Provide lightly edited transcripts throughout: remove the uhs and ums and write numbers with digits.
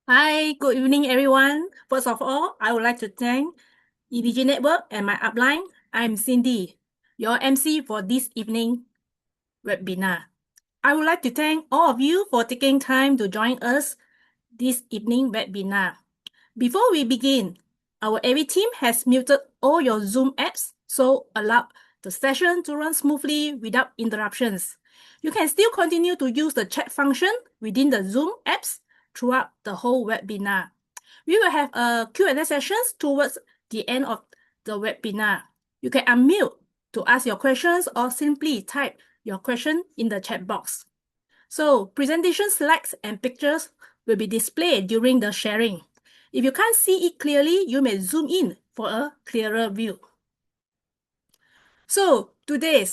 Hi, good evening, everyone. First of all, I would like to thank EBG Network and my upline. I'm Cindy, your MC for this evening webinar. I would like to thank all of you for taking time to join us this evening webinar. Before we begin, our AV team has muted all your Zoom apps, so allow the session to run smoothly without interruptions. You can still continue to use the chat function within the Zoom apps throughout the whole webinar. We will have a Q&A sessions towards the end of the webinar. You can unmute to ask your questions or simply type your question in the chat box. So presentation slides and pictures will be displayed during the sharing. If you can't see it clearly, you may zoom in for a clearer view. So today,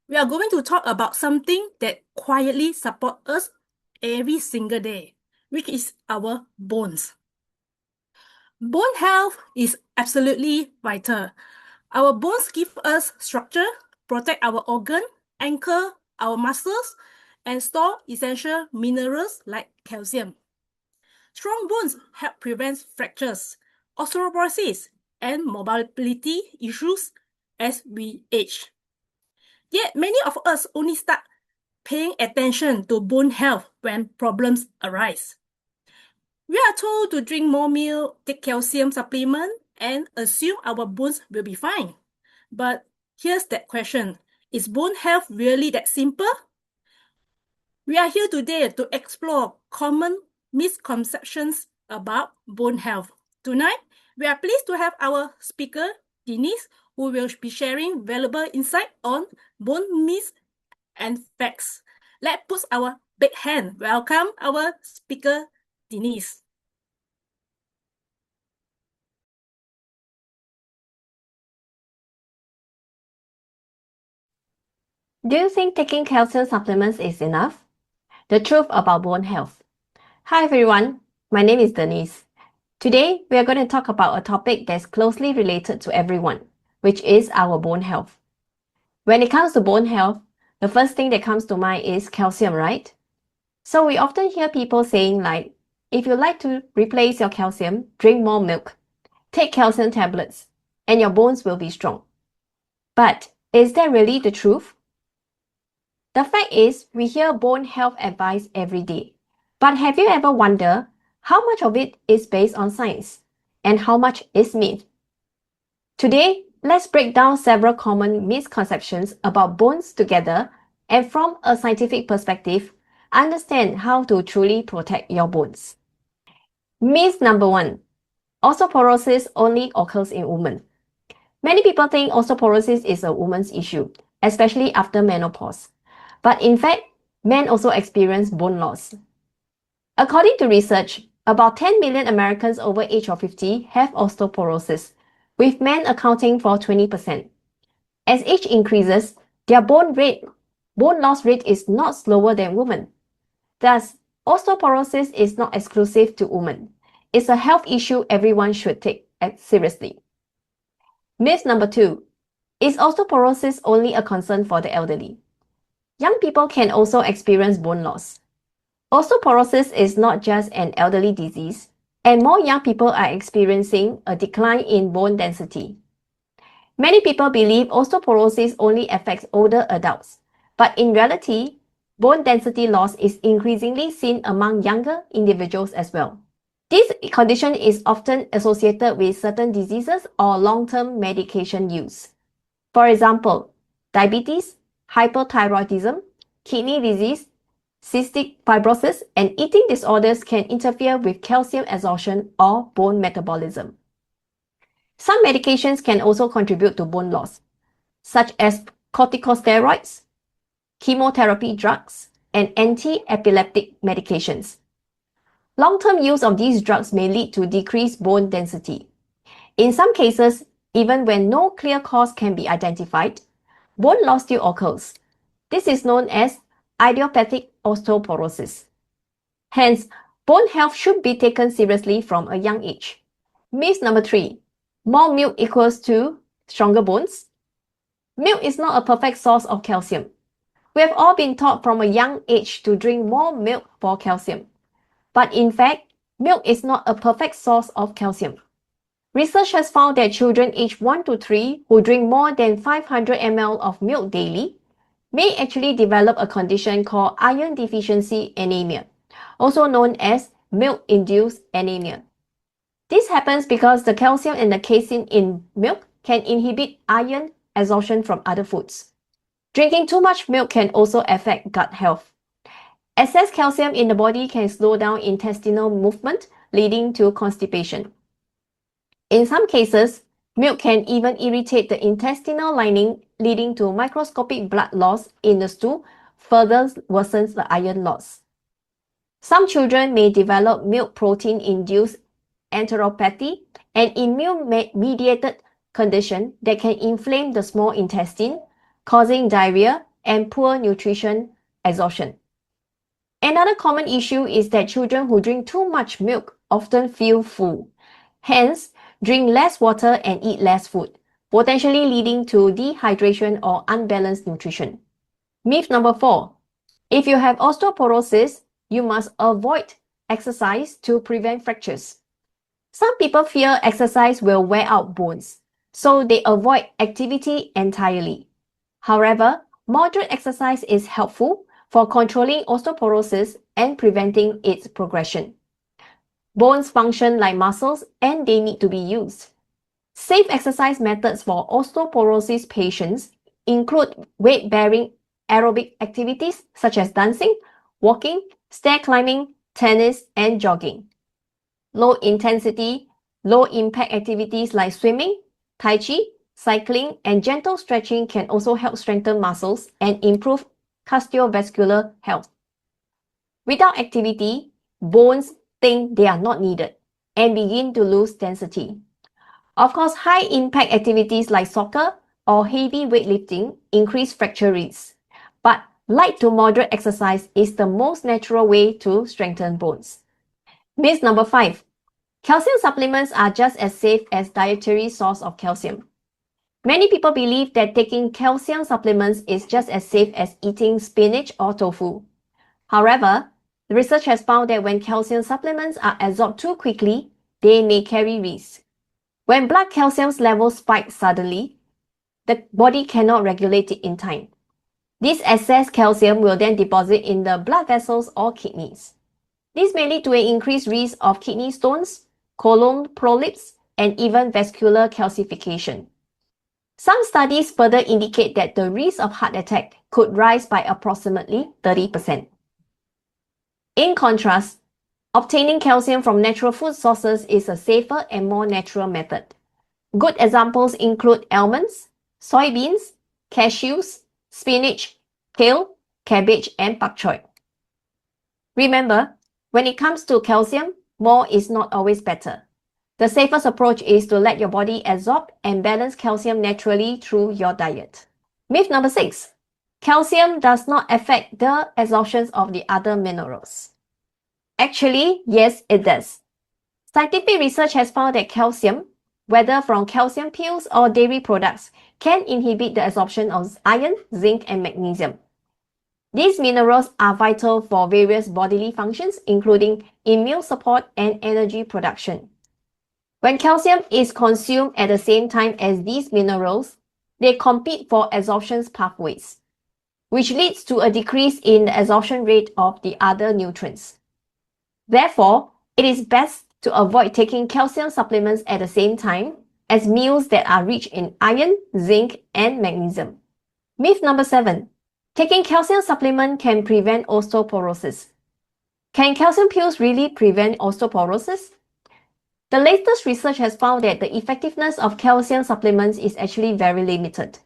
we are going to talk about something that quietly supports us every single day, which is our bones. Bone health is absolutely vital. Our bones give us structure, protect our organ, anchor our muscles, and store essential minerals like calcium. Strong bones help prevent fractures, osteoporosis, and mobility issues as we age. Yet many of us only start paying attention to bone health when problems arise. We are told to drink more milk, take calcium supplement, and assume our bones will be fine. But here's that question. Is bone health really that simple? We are here today to explore common misconceptions about bone health. Tonight, we are pleased to have our speaker, Denise, who will be sharing valuable insight on bone myths and facts. Let's put our big hand. Welcome our speaker, Denise. Do you think taking calcium supplements is enough? The truth about bone health. Hi everyone, my name is Denise. Today, we are going to talk about a topic that's closely related to everyone, which is our bone health. When it comes to bone health, the first thing that comes to mind is calcium, right? So we often hear people saying like, if you like to replace your calcium, drink more milk, take calcium tablets, and your bones will be strong. But is that really the truth? The fact is, we hear bone health advice every day. But have you ever wondered how much of it is based on science and how much is myth? Today, let's break down several common misconceptions about bones together and from a scientific perspective, understand how to truly protect your bones. Myth number 1. Osteoporosis only occurs in women. Many people think osteoporosis is a woman's issue, especially after menopause. But in fact, men also experience bone loss. According to research, about 10 million Americans over age of 50 have osteoporosis, with men accounting for 20%. As age increases, their bone loss rate is not slower than women. Thus, osteoporosis is not exclusive to women. It's a health issue everyone should take seriously. Myth number 2. Is osteoporosis only a concern for the elderly? Young people can also experience bone loss. Osteoporosis is not just an elderly disease, and more young people are experiencing a decline in bone density. Many people believe osteoporosis only affects older adults, but in reality, bone density loss is increasingly seen among younger individuals as well. This condition is often associated with certain diseases or long-term medication use. For example, diabetes, hypothyroidism, kidney disease, cystic fibrosis, and eating disorders can interfere with calcium absorption or bone metabolism. Some medications can also contribute to bone loss, such as corticosteroids, chemotherapy drugs, and anti-epileptic medications. Long-term use of these drugs may lead to decreased bone density. In some cases, even when no clear cause can be identified, bone loss still occurs. This is known as idiopathic osteoporosis. Hence, bone health should be taken seriously from a young age. Myth number 3. More milk equals to stronger bones. Milk is not a perfect source of calcium. We have all been taught from a young age to drink more milk for calcium. But in fact, milk is not a perfect source of calcium. Research has found that children aged 1 to 3 who drink more than 500 ml of milk daily may actually develop a condition called iron deficiency anemia, also known as milk-induced anemia. This happens because the calcium and the casein in milk can inhibit iron absorption from other foods. Drinking too much milk can also affect gut health. Excess calcium in the body can slow down intestinal movement, leading to constipation. In some cases, milk can even irritate the intestinal lining, leading to microscopic blood loss in the stool, further worsens the iron loss. Some children may develop milk protein-induced enteropathy, an immune-mediated condition that can inflame the small intestine, causing diarrhea and poor nutrition absorption. Another common issue is that children who drink too much milk often feel full. Hence, drink less water and eat less food, potentially leading to dehydration or unbalanced nutrition. Myth number 4. If you have osteoporosis, you must avoid exercise to prevent fractures. Some people fear exercise will wear out bones, so they avoid activity entirely. However, moderate exercise is helpful for controlling osteoporosis and preventing its progression. Bones function like muscles and they need to be used. Safe exercise methods for osteoporosis patients include weight-bearing aerobic activities such as dancing, walking, stair climbing, tennis, and jogging. Low-intensity, low-impact activities like swimming, tai chi, cycling, and gentle stretching can also help strengthen muscles and improve cardiovascular health. Without activity, bones think they are not needed and begin to lose density. Of course, high-impact activities like soccer or heavy weightlifting increase fracture risks, but light to moderate exercise is the most natural way to strengthen bones. Myth number 5. Calcium supplements are just as safe as dietary source of calcium. Many people believe that taking calcium supplements is just as safe as eating spinach or tofu. However, the research has found that when calcium supplements are absorbed too quickly, they may carry risks. When blood calcium levels spike suddenly, the body cannot regulate it in time. This excess calcium will then deposit in the blood vessels or kidneys. This may lead to an increased risk of kidney stones, colon polyps, and even vascular calcification. Some studies further indicate that the risk of heart attack could rise by approximately 30%. In contrast, obtaining calcium from natural food sources is a safer and more natural method. Good examples include almonds, soybeans, cashews, spinach, kale, cabbage, and pak choy. Remember, when it comes to calcium, more is not always better. The safest approach is to let your body absorb and balance calcium naturally through your diet. Myth number 6. Calcium does not affect the absorption of the other minerals. Actually, yes, it does. Scientific research has found that calcium, whether from calcium pills or dairy products, can inhibit the absorption of iron, zinc, and magnesium. These minerals are vital for various bodily functions, including immune support and energy production. When calcium is consumed at the same time as these minerals, they compete for absorption pathways, which leads to a decrease in the absorption rate of the other nutrients. Therefore, it is best to avoid taking calcium supplements at the same time as meals that are rich in iron, zinc, and magnesium. Myth number 7. Taking calcium supplement can prevent osteoporosis. Can calcium pills really prevent osteoporosis? The latest research has found that the effectiveness of calcium supplements is actually very limited.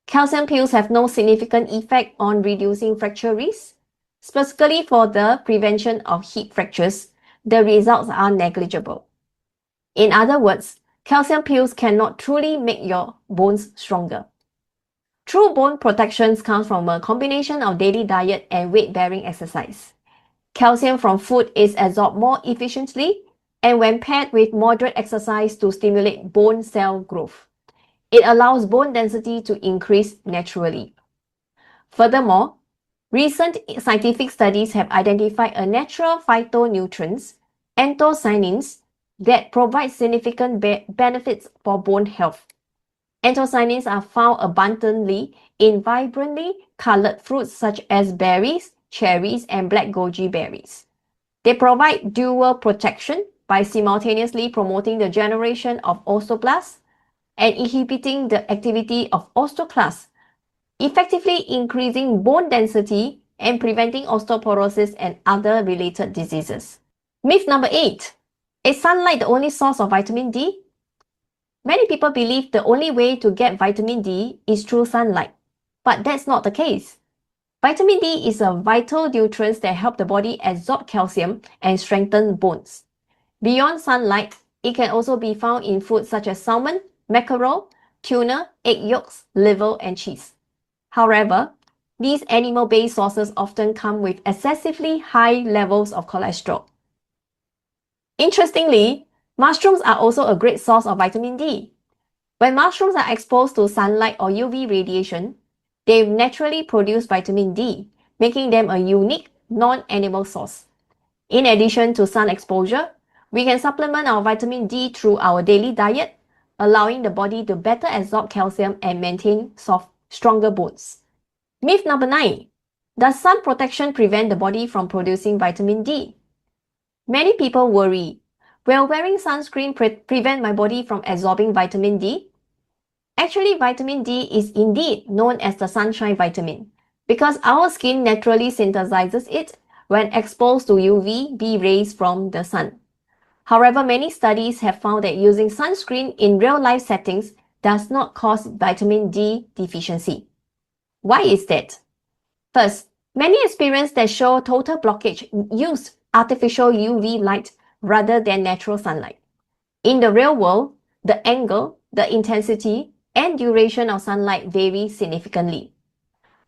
Calcium pills have no significant effect on reducing fracture risk. Specifically for the prevention of hip fractures, the results are negligible. In other words, calcium pills cannot truly make your bones stronger. True bone protection comes from a combination of daily diet and weight-bearing exercise. Calcium from food is absorbed more efficiently and when paired with moderate exercise to stimulate bone cell growth. It allows bone density to increase naturally. Furthermore, recent scientific studies have identified a natural phytonutrients anthocyanins that provide significant benefits for bone health. Anthocyanins are found abundantly in vibrantly colored fruits such as berries, cherries, and black goji berries. They provide dual protection by simultaneously promoting the generation of osteoblasts and inhibiting the activity of osteoclasts, effectively increasing bone density and preventing osteoporosis and other related diseases. Myth number 8. Is sunlight the only source of vitamin D? Many people believe the only way to get vitamin D is through sunlight, but that's not the case. Vitamin D is a vital nutrient that helps the body absorb calcium and strengthen bones. Beyond sunlight, it can also be found in foods such as salmon, mackerel, tuna, egg yolks, liver, and cheese. However, these animal-based sources often come with excessively high levels of cholesterol. Interestingly, mushrooms are also a great source of vitamin D. When mushrooms are exposed to sunlight or UV radiation, they naturally produce vitamin D, making them a unique non-animal source. In addition to sun exposure, we can supplement our vitamin D through our daily diet, allowing the body to better absorb calcium and maintain stronger bones. Myth number 9. Does sun protection prevent the body from producing vitamin D? Many people worry, will wearing sunscreen prevent my body from absorbing vitamin D? Actually, vitamin D is indeed known as the sunshine vitamin because our skin naturally synthesizes it when exposed to UVB rays from the sun. However, many studies have found that using sunscreen in real-life settings does not cause vitamin D deficiency. Why is that? First, many experiments that show total blockage use artificial UV light rather than natural sunlight. In the real world, the angle, the intensity, and duration of sunlight vary significantly.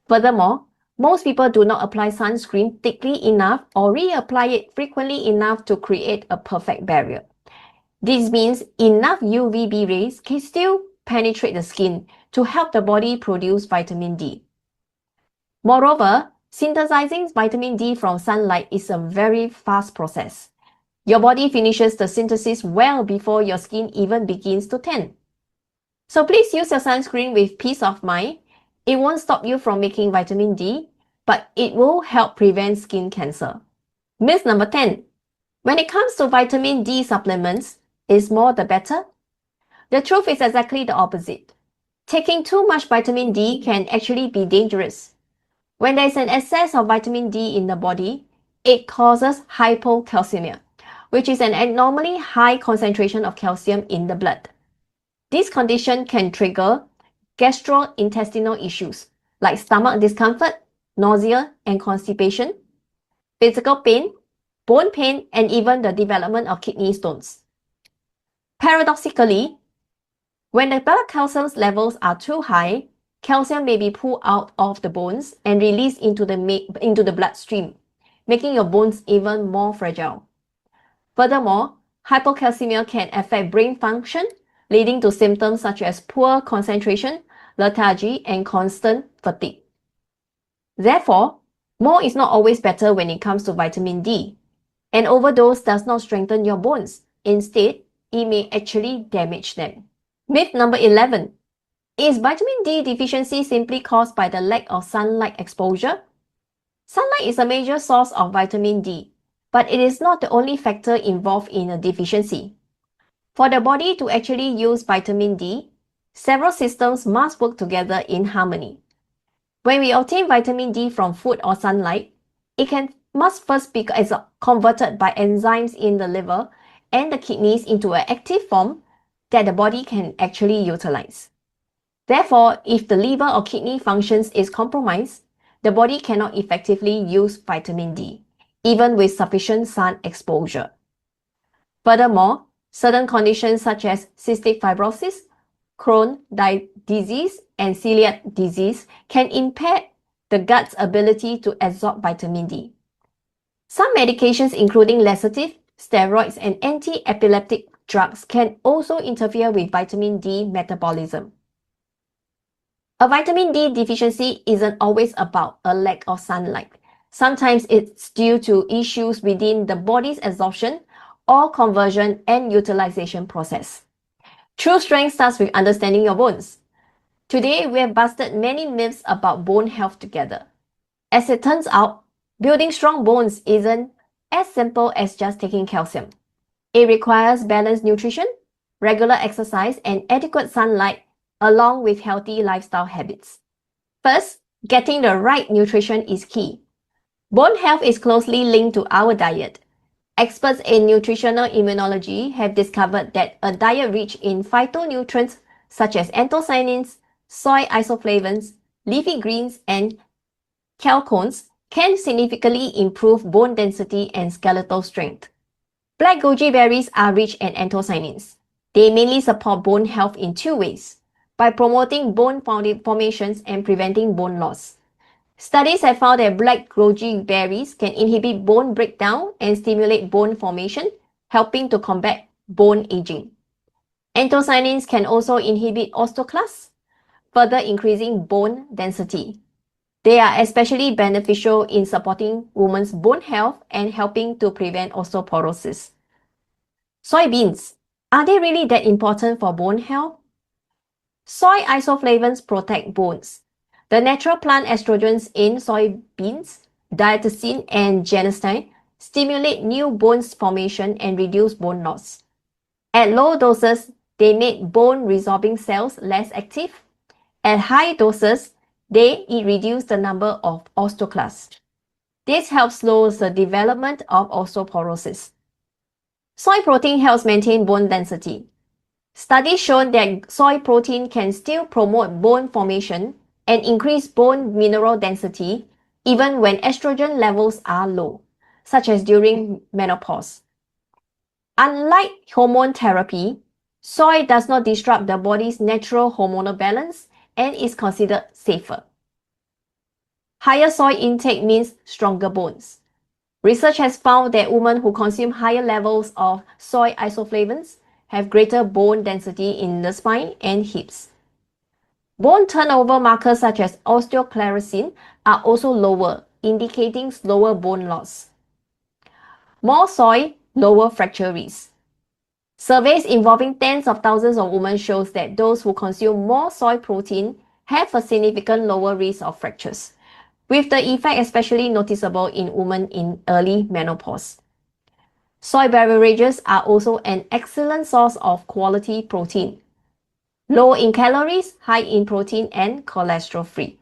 Furthermore, most people do not apply sunscreen thickly enough or reapply it frequently enough to create a perfect barrier. This means enough UVB rays can still penetrate the skin to help the body produce vitamin D. Moreover, synthesizing vitamin D from sunlight is a very fast process. Your body finishes the synthesis well before your skin even begins to tan. So please use your sunscreen with peace of mind. It won't stop you from making vitamin D, but it will help prevent skin cancer. Myth number 10. When it comes to vitamin D supplements, is more the better? The truth is exactly the opposite. Taking too much vitamin D can actually be dangerous. When there is an excess of vitamin D in the body, it causes hypocalcemia, which is an abnormally high concentration of calcium in the blood. This condition can trigger gastrointestinal issues like stomach discomfort, nausea and constipation, physical pain, bone pain, and even the development of kidney stones. Paradoxically, when the blood calcium levels are too high, calcium may be pulled out of the bones and released into the bloodstream, making your bones even more fragile. Furthermore, hypocalcemia can affect brain function, leading to symptoms such as poor concentration, lethargy, and constant fatigue. Therefore, more is not always better when it comes to vitamin D. An overdose does not strengthen your bones. Instead, it may actually damage them. Myth number 11. Is vitamin D deficiency simply caused by the lack of sunlight exposure? Sunlight is a major source of vitamin D, but it is not the only factor involved in a deficiency. For the body to actually use vitamin D, several systems must work together in harmony. When we obtain vitamin D from food or sunlight, it must first be converted by enzymes in the liver and the kidneys into an active form that the body can actually utilize. Therefore, if the liver or kidney functions is compromised, the body cannot effectively use vitamin D, even with sufficient sun exposure. Furthermore, certain conditions such as cystic fibrosis, Crohn's disease, and celiac disease can impair the gut's ability to absorb vitamin D. Some medications, including laxative, steroids, and anti-epileptic drugs, can also interfere with vitamin D metabolism. A vitamin D deficiency isn't always about a lack of sunlight. Sometimes it's due to issues within the body's absorption or conversion and utilization process. True strength starts with understanding your bones. Today, we have busted many myths about bone health together. As it turns out, building strong bones isn't as simple as just taking calcium. It requires balanced nutrition, regular exercise, and adequate sunlight, along with healthy lifestyle habits. First, getting the right nutrition is key. Bone health is closely linked to our diet. Experts in nutritional immunology have discovered that a diet rich in phytonutrients such as anthocyanins, soy isoflavones, leafy greens, and chalcones can significantly improve bone density and skeletal strength. Black goji berries are rich in anthocyanins. They mainly support bone health in two ways: by promoting bone formations and preventing bone loss. Studies have found that black goji berries can inhibit bone breakdown and stimulate bone formation, helping to combat bone aging. Anthocyanins can also inhibit osteoclasts, further increasing bone density. They are especially beneficial in supporting women's bone health and helping to prevent osteoporosis. Soybeans, are they really that important for bone health? Soy isoflavones protect bones. The natural plant estrogens in soybeans, diathecin and genistein, stimulate new bone formation and reduce bone loss. At low doses, they make bone resorbing cells less active. At high doses, they reduce the number of osteoclasts. This helps slow the development of osteoporosis. Soy protein helps maintain bone density. Studies show that soy protein can still promote bone formation and increase bone mineral density even when estrogen levels are low, such as during menopause. Unlike hormone therapy, soy does not disrupt the body's natural hormonal balance and is considered safer. Higher soy intake means stronger bones. Research has found that women who consume higher levels of soy isoflavones have greater bone density in the spine and hips. Bone turnover markers such as osteoclarecin are also lower, indicating slower bone loss. More soy, lower fracture risk. Surveys involving tens of thousands of women shows that those who consume more soy protein have a significant lower risk of fractures, with the effect especially noticeable in women in early menopause. Soy beverages are also an excellent source of quality protein. Low in calories, high in protein, and cholesterol-free.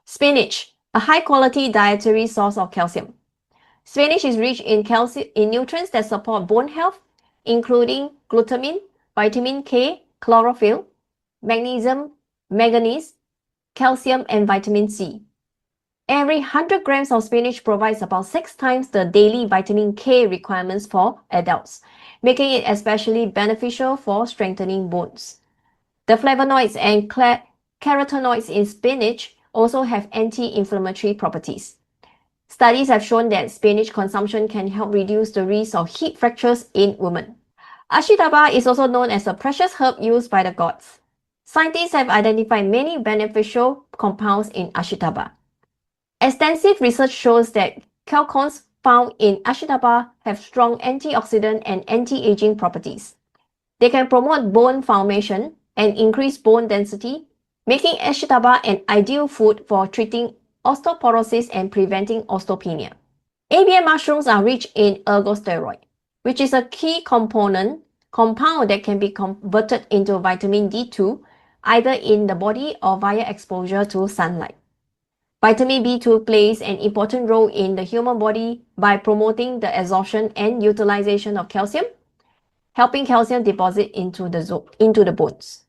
Spinach, a high-quality dietary source of calcium. Spinach is rich in nutrients that support bone health, including glutamine, vitamin K, chlorophyll, magnesium, manganese, calcium, and vitamin C. Every 100 grams of spinach provides about 6 times the daily vitamin K requirements for adults, making it especially beneficial for strengthening bones. The flavonoids and carotenoids in spinach also have anti-inflammatory properties. Studies have shown that spinach consumption can help reduce the risk of hip fractures in women. Ashitaba is also known as a precious herb used by the gods. Scientists have identified many beneficial compounds in ashitaba. Extensive research shows that chalcones found in ashitaba have strong antioxidant and anti-aging properties. They can promote bone formation and increase bone density, making ashitaba an ideal food for treating osteoporosis and preventing osteopenia. ABM mushrooms are rich in ergosteroid, which is a key compound that can be converted into vitamin D2 either in the body or via exposure to sunlight. Vitamin B2 plays an important role in the human body by promoting the absorption and utilization of calcium, helping calcium deposit into the bones.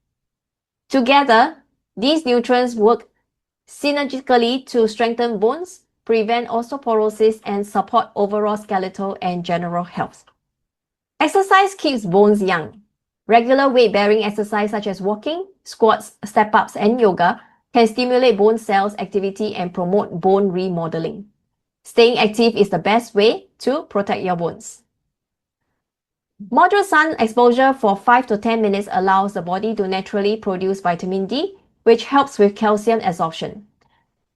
Together, these nutrients work synergistically to strengthen bones, prevent osteoporosis, and support overall skeletal and general health. Exercise keeps bones young. Regular weight-bearing exercise such as walking, squats, step-ups, and yoga can stimulate bone cells activity and promote bone remodeling. Staying active is the best way to protect your bones. Moderate sun exposure for 5 to 10 minutes allows the body to naturally produce vitamin D, which helps with calcium absorption.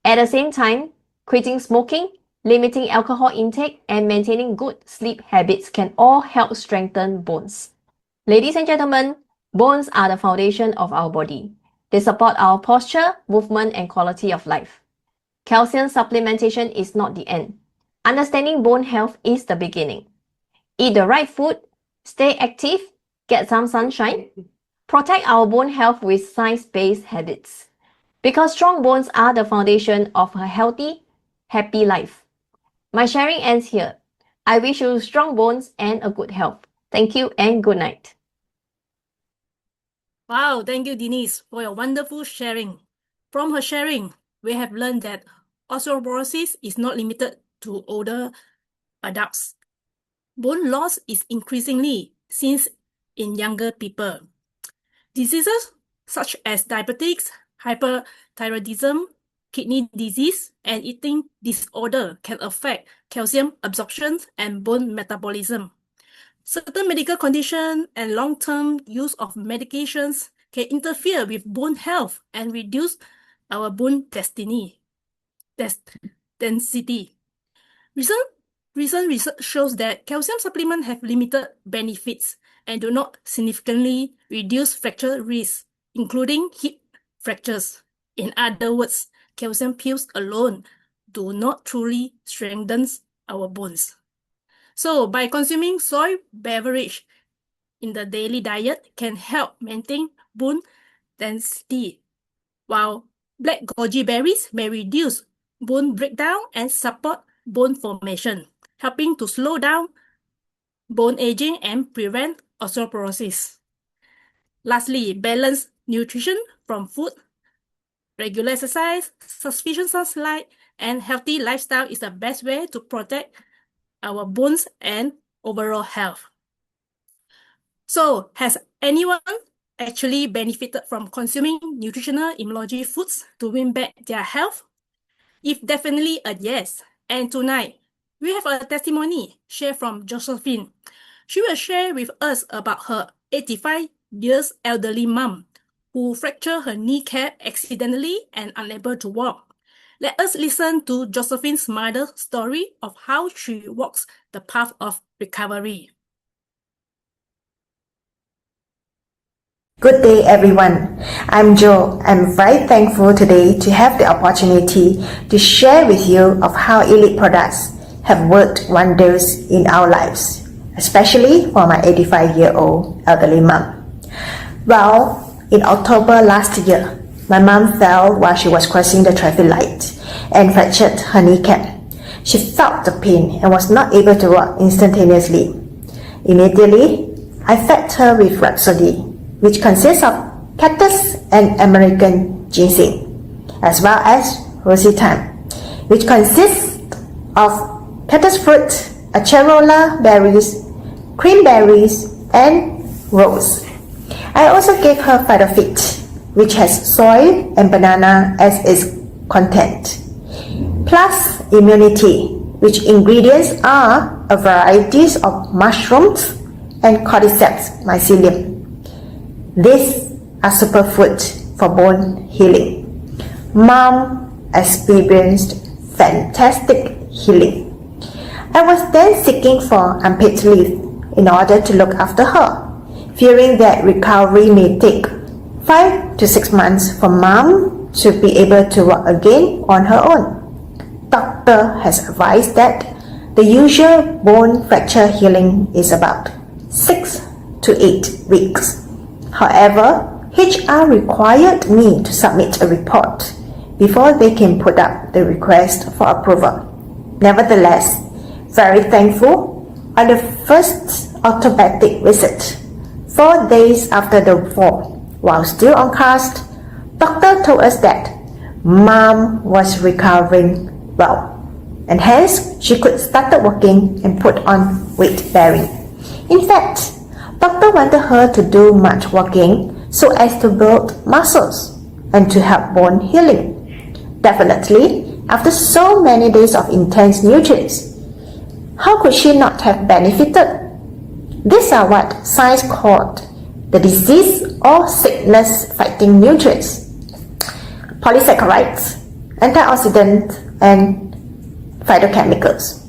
At the same time, quitting smoking, Limiting alcohol intake and maintaining good sleep habits can all help strengthen bones. Ladies and gentlemen, bones are the foundation of our body. They support our posture, movement, and quality of life. Calcium supplementation is not the end. Understanding bone health is the beginning. Eat the right food, stay active, get some sunshine, protect our bone health with science-based habits. Because strong bones are the foundation of a healthy, happy life. My sharing ends here. I wish you strong bones and a good health. Thank you and good night. Wow, thank you, Denise, for your wonderful sharing. From her sharing, we have learned that osteoporosis is not limited to older adults. Bone loss is increasingly seen in younger people. Diseases such as diabetes, hyperthyroidism, kidney disease, and eating disorder can affect calcium absorption and bone metabolism. Certain medical conditions and long-term use of medications can interfere with bone health and reduce our bone density. Recent research shows that calcium supplements have limited benefits and do not significantly reduce fracture risk, including hip fractures. In other words, calcium pills alone do not truly strengthen our bones. So, by consuming soy beverage in the daily diet can help maintain bone density, while black goji berries may reduce bone breakdown and support bone formation, helping to slow down bone aging and prevent osteoporosis. Lastly, balanced nutrition from food, regular exercise, sufficient sunlight, and healthy lifestyle is the best way to protect our bones and overall health. So, has anyone actually benefited from consuming nutritional immunology foods to win back their health? If definitely a yes. And tonight, we have a testimony shared from Josephine. She will share with us about her 85 years elderly mom who fractured her kneecap accidentally and unable to walk. Let us listen to Josephine's mother's story of how she walks the path of recovery. Good day, everyone. I'm Jo. I'm very thankful today to have the opportunity to share with you of how Elite products have worked wonders in our lives, especially for my 85-year-old elderly mom. Well, in October last year, my mom fell while she was crossing the traffic light and fractured her kneecap. She felt the pain and was not able to walk instantaneously. Immediately, I fed her with Rhapsody, which consists of cactus and American ginseng, as well as Rositan, which consists of cactus fruit, acerola berries, cranberries, and rose. I also gave her Phytofit, which has soy and banana as its content, plus immunity, which ingredients are a variety of mushrooms and cordyceps mycelium. These are superfood for bone healing. Mom experienced fantastic healing. I was then seeking for unpaid leave in order to look after her, fearing that recovery may take 5 to 6 months for Mom to be able to walk again on her own. Doctor has advised that the usual bone fracture healing is about 6 to 8 weeks. However, HR required me to submit a report before they can put up the request for approval. Nevertheless, very thankful, on the first orthopedic visit, 4 days after the fall, while still on cast, doctor told us that Mom was recovering well, and hence she could start walking and put on weight bearing. In fact, doctor wanted her to do much walking so as to build muscles and to help bone healing. Definitely, after so many days of intense nutrients, how could she not have benefited? These are what science called the disease or sickness fighting nutrients: polysaccharides, antioxidants, and phytochemicals.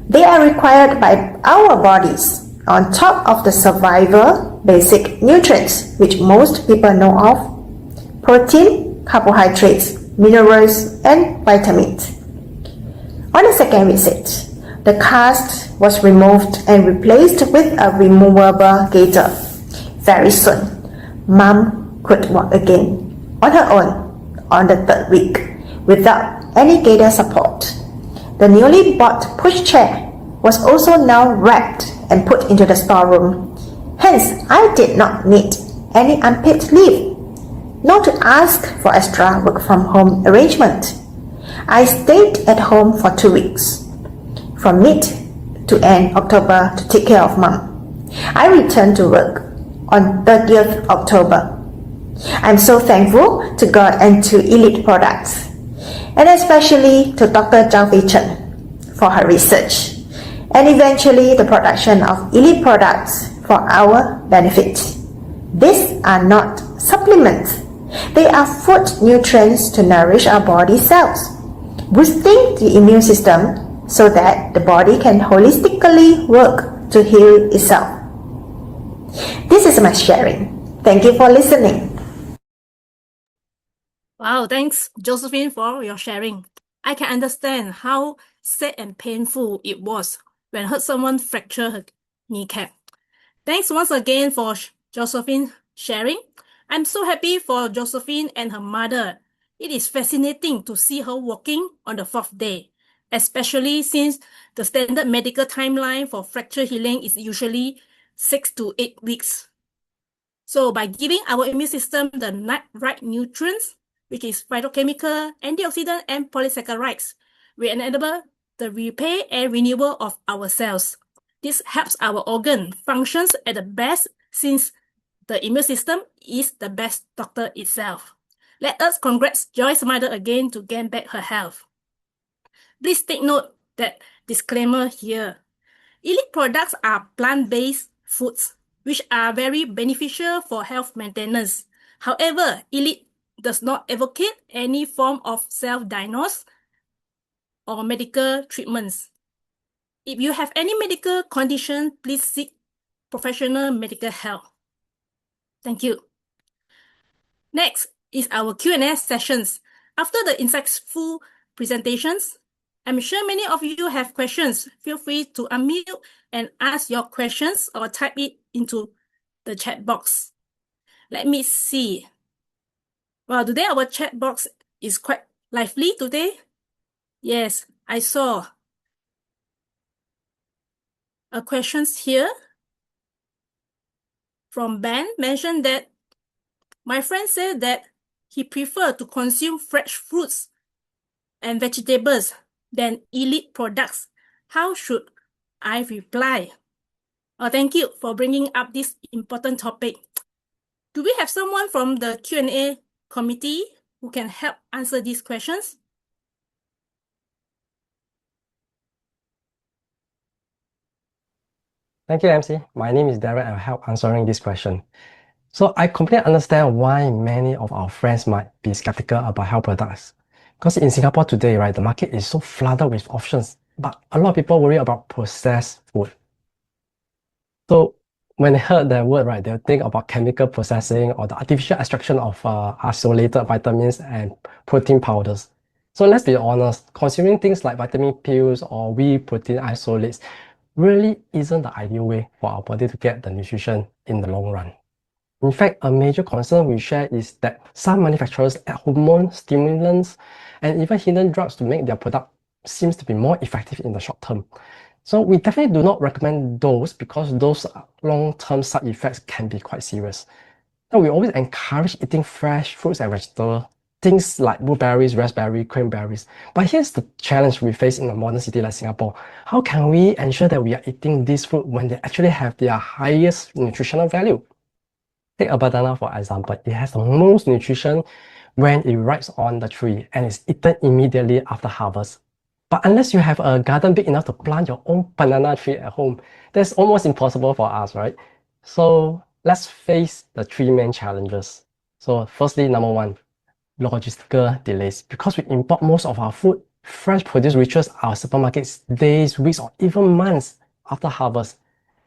They are required by our bodies on top of the survival basic nutrients which most people know of: protein, carbohydrates, minerals, and vitamins. On the second visit, the cast was removed and replaced with a removable gaiter. Very soon, Mom could walk again on her own on the third week without any gaiter support. The newly bought pushchair was also now wrapped and put into the storeroom. Hence, I did not need any unpaid leave, nor to ask for extra work from home arrangement. I stayed at home for 2 weeks, from mid to end October, to take care of Mom. I returned to work on 30th October. I'm so thankful to God and to Elite Products, and especially to Dr. Zhang Fei Chen for her research, and eventually the production of Elite Products for our benefit. These are not supplements. They are food nutrients to nourish our body cells, boosting the immune system so that the body can holistically work to heal itself. This is my sharing. Thank you for listening. Wow, thanks, Josephine, for your sharing. I can understand how sad and painful it was when I heard someone fracture her kneecap. Thanks once again for Josephine sharing. I'm so happy for Josephine and her mother. It is fascinating to see her walking on the 4th day, especially since the standard medical timeline for fracture healing is usually 6 to 8 weeks. So by giving our immune system the right nutrients, which is phytochemical, antioxidant, and polysaccharides, we enable the repair and renewal of our cells. This helps our organ functions at the best, since the immune system is the best doctor itself. Let us congrats Joy's mother again to gain back her health. Please take note that disclaimer here. Elite products are plant-based foods, which are very beneficial for health maintenance. However, Elite does not advocate any form of self-diagnosis or medical treatments. If you have any medical condition, please seek professional medical help. Thank you. Next is our Q&A sessions. After the insightful presentations, I'm sure many of you have questions. Feel free to unmute and ask your questions or type it into the chat box. Let me see. Well, today our chat box is quite lively today. Yes, I saw a questions here from Ben mentioned that my friend said that he prefer to consume fresh fruits and vegetables than Elite products. How should I reply? Thank you for bringing up this important topic. Do we have someone from the Q&A committee who can help answer these questions? Thank you, MC. My name is Darren and I'll help answering this question. So I completely understand why many of our friends might be skeptical about health products. Because in Singapore today, right, the market is so flooded with options, but a lot of people worry about processed food. So when they heard that word, right, they'll think about chemical processing or the artificial extraction of isolated vitamins and protein powders. So let's be honest, consuming things like vitamin pills or whey protein isolates really isn't the ideal way for our body to get the nutrition in the long run. In fact, a major concern we share is that some manufacturers add hormone stimulants and even hidden drugs to make their product seems to be more effective in the short term. So we definitely do not recommend those because those long-term side effects can be quite serious. Now, we always encourage eating fresh fruits and vegetables, things like blueberries, raspberries, cranberries. But here's the challenge we face in a modern city like Singapore. How can we ensure that we are eating these fruit when they actually have their highest nutritional value? Take a banana for example. It has the most nutrition when it rides on the tree and is eaten immediately after harvest. But unless you have a garden big enough to plant your own banana tree at home, that's almost impossible for us, right? So let's face the three main challenges. So firstly, number one, logistical delays. Because we import most of our food Fresh produce reaches our supermarkets days, weeks, or even months after harvest.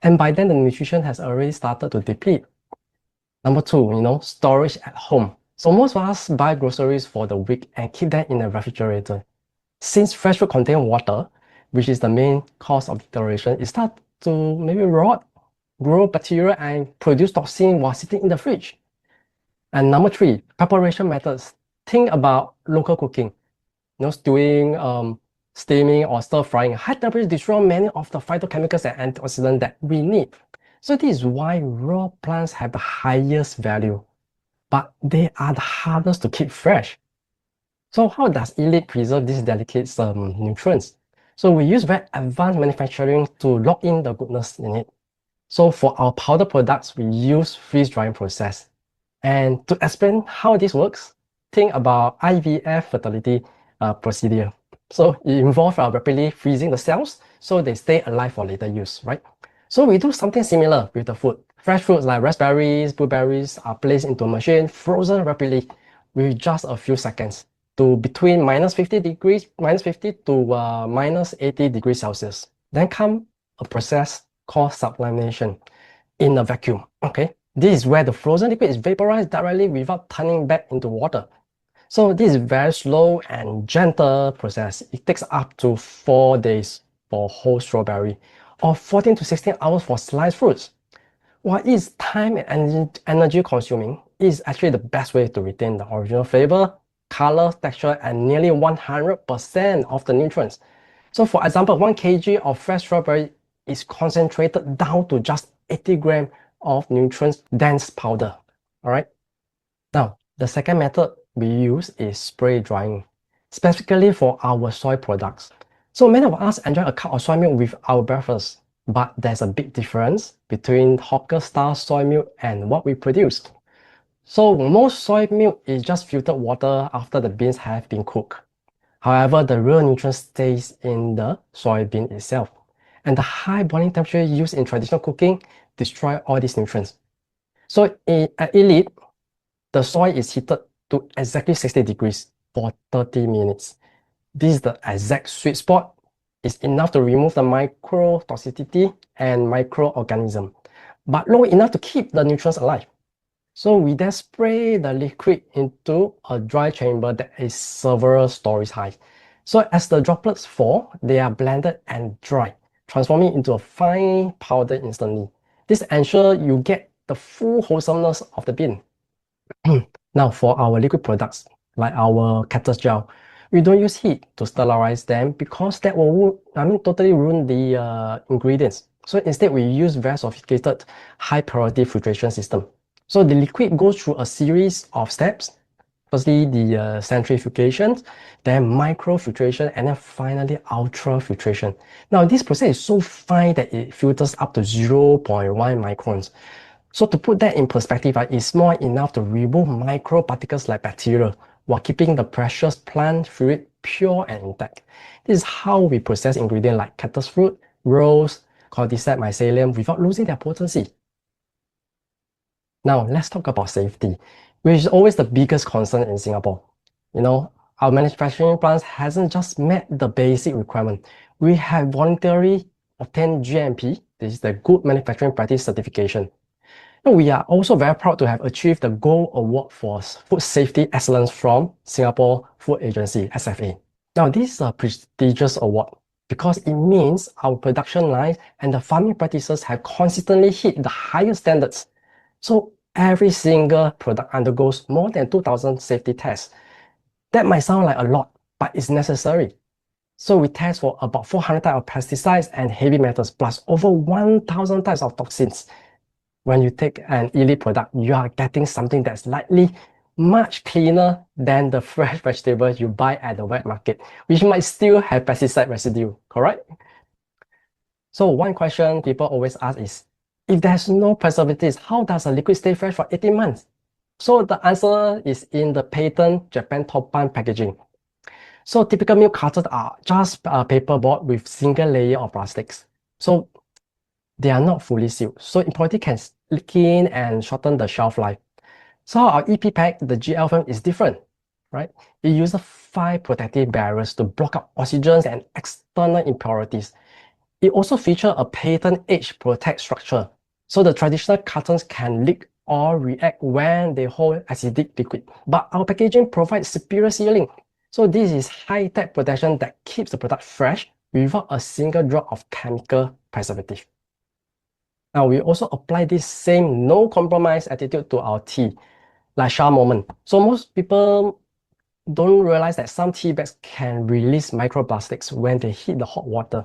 And by then, the nutrition has already started to deplete. Number two, storage at home. So most of us buy groceries for the week and keep them in the refrigerator. Since fresh food contains water, which is the main cause of deterioration, it starts to maybe rot, grow bacteria, and produce toxin while sitting in the fridge. And number three, preparation methods. Think about local cooking. Stewing, steaming, or stir frying. High temperature destroy many of the phytochemicals and antioxidants that we need. So this is why raw plants have the highest value, but they are the hardest to keep fresh. So how does Elite preserve these delicate nutrients? So we use very advanced manufacturing to lock in the goodness in it. So for our powder products, we use freeze drying process. And to explain how this works, think about IVF fertility procedure. So it involves rapidly freezing the cells so they stay alive for later use, right? So we do something similar with the food. Fresh fruits like raspberries, blueberries are placed into a machine, frozen rapidly with just a few seconds to between -50 to -80 degrees Celsius. Then come a process called sublimation in a vacuum, okay? This is where the frozen liquid is vaporized directly without turning back into water. So this is very slow and gentle process. It takes up to 4 days for whole strawberry or 14 to 16 hours for sliced fruits. While it is time and energy consuming, it is actually the best way to retain the original flavor, color, texture, and nearly 100% of the nutrients. So for example, 1 kg of fresh strawberry is concentrated down to just 80 grams of nutrient-dense powder. All right. Now, the second method we use is spray drying, specifically for our soy products. So many of us enjoy a cup of soy milk with our breakfast, but there's a big difference between hawker-style soy milk and what we produce. So most soy milk is just filtered water after the beans have been cooked. However, the real nutrient stays in the soybean itself. And the high boiling temperature used in traditional cooking destroy all these nutrients. So at Elite, the soy is heated to exactly 60 degrees for 30 minutes. This is the exact sweet spot. It's enough to remove the microtoxicity and microorganism, but low enough to keep the nutrients alive. So we then spray the liquid into a dry chamber that is several stories high. So as the droplets fall, they are blended and dry, transforming into a fine powder instantly. This ensures you get the full wholesomeness of the bean. Now for our liquid products, like our cactus gel, we don't use heat to sterilize them because that will totally ruin the ingredients. So instead we use very sophisticated high purity filtration system. So the liquid goes through a series of steps. Firstly, the centrifugation, then microfiltration, and then finally ultrafiltration. Now this process is so fine that it filters up to 0.1 microns. So to put that in perspective, it's small enough to remove microparticles like bacteria while keeping the precious plant fluid pure and intact. This is how we process ingredients like cactus fruit, rose, cordyceps, mycelium without losing their potency. Now let's talk about safety, which is always the biggest concern in Singapore. Our manufacturing plants hasn't just met the basic requirement. We have voluntarily obtained GMP, this is the Good Manufacturing Practice certification. We are also very proud to have achieved the Gold Award for Food Safety Excellence from Singapore Food Agency, SFA. Now, this is a prestigious award because it means our production lines and the farming practices have consistently hit the highest standards. So every single product undergoes more than 2,000 safety tests. That might sound like a lot, but it's necessary. So we test for about 400 types of pesticides and heavy metals, plus over 1,000 types of toxins. When you take an Elite product, you are getting something that's likely much cleaner than the fresh vegetables you buy at the wet market, which might still have pesticide residue, correct? So one question people always ask is, if there's no preservatives, how does a liquid stay fresh for 18 months? So the answer is in the patent Japan Toppan packaging. So typical milk cartons are just a paper board with single layer of plastics. So they are not fully sealed. So impurity can leak in and shorten the shelf life. So our EP pack, the GL film, is different. right? It uses 5 protective barriers to block out oxygens and external impurities. It also features a patent age protect structure, so the traditional cartons can leak or react when they hold acidic liquid. But our packaging provides superior sealing. So this is high-tech protection that keeps the product fresh without a single drop of chemical preservative. Now, we also apply this same no-compromise attitude to our tea, like Sha moment. So most people don't realize that some tea bags can release microplastics when they hit the hot water.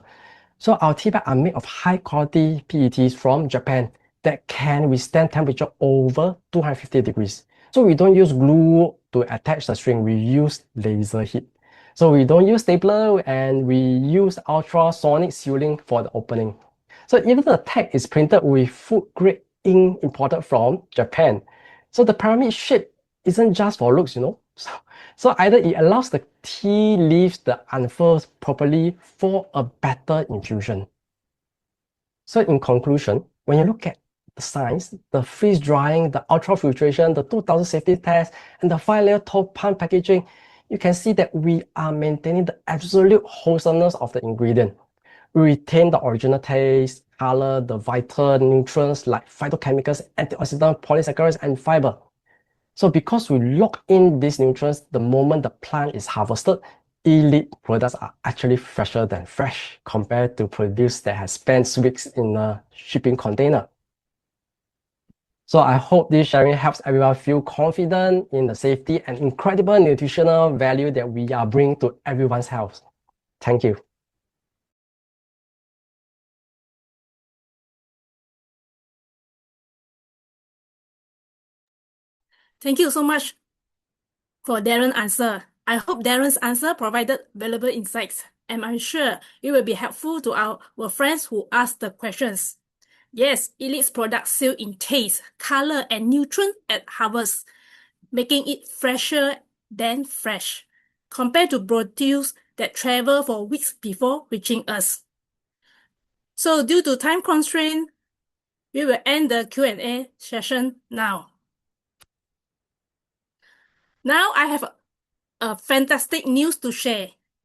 So our tea bags are made of high-quality PETs from Japan that can withstand temperature over 250 degrees. So we don't use glue to attach the string, we use laser heat. So we don't use stapler and we use ultrasonic sealing for the opening. So even the tag is printed with food-grade ink imported from Japan. So the pyramid shape isn't just for looks, So either it allows the tea leaves to unfurl properly for a better infusion. So in conclusion, when you look at the science, the freeze drying, the ultrafiltration, the 2000 safety test, and the 5-layer top pump packaging, you can see that we are maintaining the absolute wholesomeness of the ingredient. We retain the original taste, color, the vital nutrients like phytochemicals, antioxidants, polysaccharides, and fiber. So because we lock in these nutrients the moment the plant is harvested, elite products are actually fresher than fresh compared to produce that has spent weeks in a shipping container. So I hope this sharing helps everyone feel confident in the safety and incredible nutritional value that we are bringing to everyone's health. Thank you. Thank you so much for Darren's answer. I hope Darren's answer provided valuable insights, and I'm sure it will be helpful to our friends who asked the questions. Yes, Elite's products seal in taste, color, and nutrient at harvest, making it fresher than fresh, compared to produce that travel for weeks before reaching us. So due to time constraint, we will end the Q&A session now. Now I have a fantastic news to share.